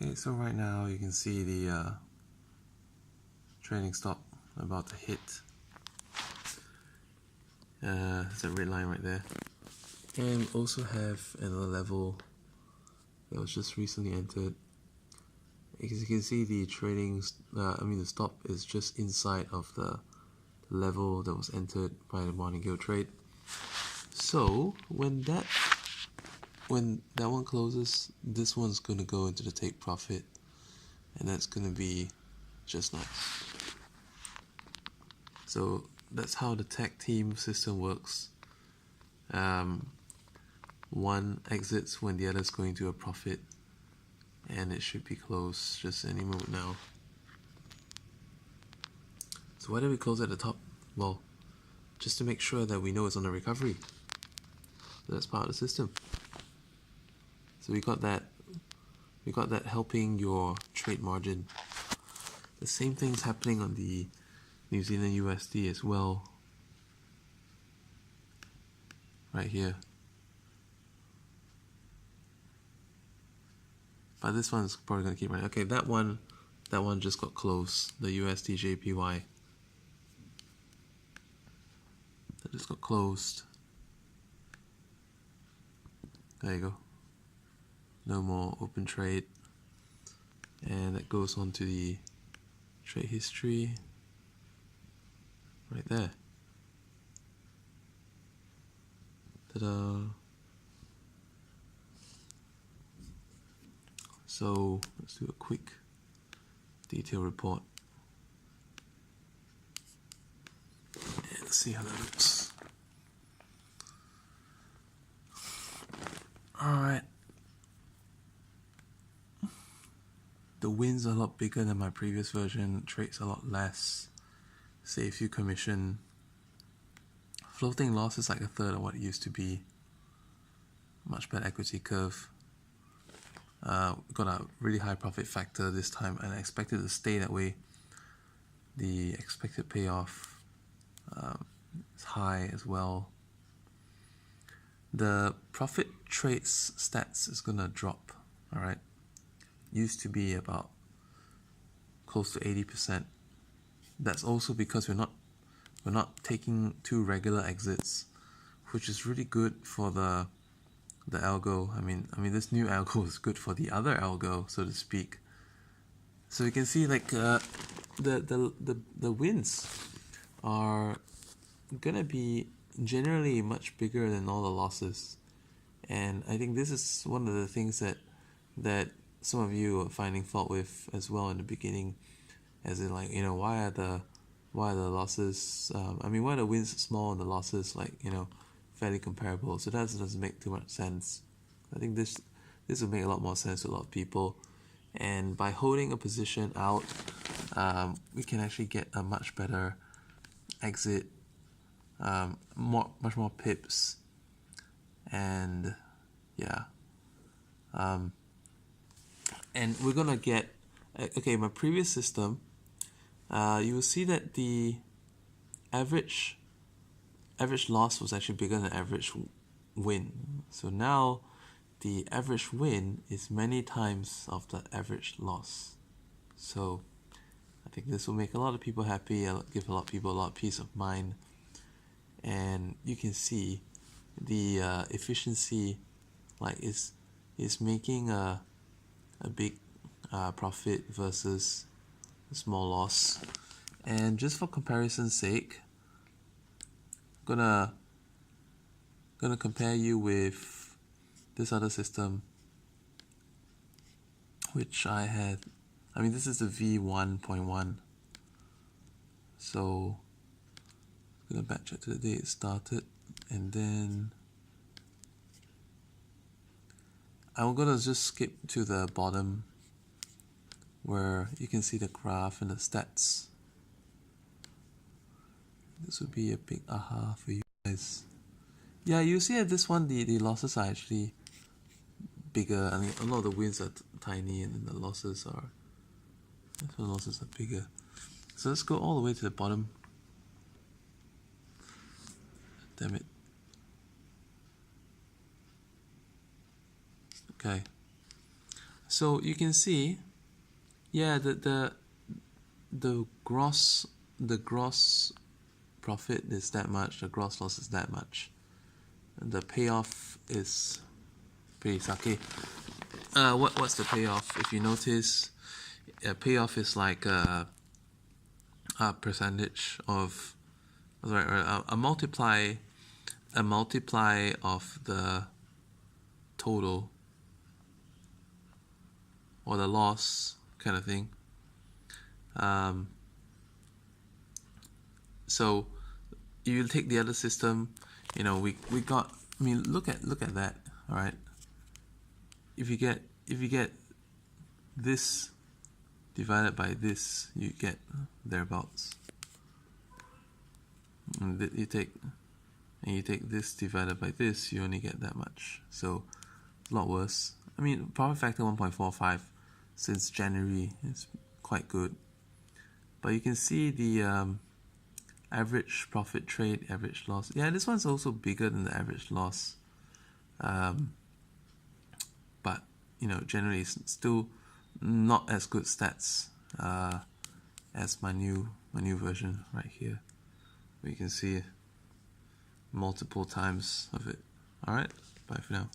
Okay, so right now you can see the trailing stop about to hit. There's a red line right there. And we also have another level that was just recently entered. As you can see, the the stop is just inside of the level that was entered by the morning gilt trade. So when that one closes, this one's going to go into the take profit, and that's going to be just nice. So that's how the tag team system works. One exits when the other is going to a profit, and it should be closed just any moment now. So why did we close at the top? Well, just to make sure that we know it's on a recovery. That's part of the system. So we got that helping your trade margin. The same thing's happening on the New Zealand USD as well. Right here. But this one's probably gonna keep running. Okay, that one just got closed. The USD JPY. That just got closed. There you go. No more open trade. And that goes on to the trade history. Right there. Ta-da! So let's do a quick detail report. And let's see how that looks. Alright. The wins are a lot bigger than my previous version, trades a lot less, save you commission. Floating loss is like a third of what it used to be. Much better equity curve. Got a really high profit factor this time, and I expect it to stay that way. The expected payoff is high as well. The profit trades stats is gonna drop. Alright. Used to be about close to 80%. That's also because we're not taking two regular exits, which is really good for the algo. I mean this new algo is good for the other algo, so to speak. So you can see like the wins are gonna be generally much bigger than all the losses, and I think this is one of the things that some of you are finding fault with as well in the beginning, as in like, why are the losses why are the wins small and the losses like, fairly comparable. So that doesn't make too much sense. I think this will make a lot more sense to a lot of people, and by holding a position out, we can actually get a much better exit, much more pips, and yeah, and we're gonna get okay. My previous system, you will see that the average loss was actually bigger than average win. So now the average win is many times of the average loss. So I think this will make a lot of people happy, give a lot of people a lot of peace of mind, and you can see the efficiency like is making a big profit versus a small loss. And just for comparison's sake, gonna compare you with this other system, which I had. This is the v1.1. So I'm gonna backtrack to the day it started, and then I'm gonna just skip to the bottom where you can see the graph and the stats. This would be a big aha for you guys. Yeah, you see at this one the losses are actually bigger. A lot of the wins are tiny, and then the losses are bigger. So let's go all the way to the bottom. Damn it. Okay. So you can see, yeah, the gross profit is that much, the gross loss is that much. The payoff is pretty sucky. What's the payoff? If you notice, payoff is like a percentage of, sorry, a multiply of the total or the loss kind of thing. So you take the other system, you know, we got, I mean, look at that, all right? If you get this divided by this, you get thereabouts. And you take this divided by this, you only get that much. So a lot worse. I mean, profit factor 1.45 since January is quite good. But you can see the average profit trade, average loss. Yeah, this one's also bigger than the average loss. But you know, generally it's still not as good stats as my new version right here. We can see multiple times of it. Alright, bye for now.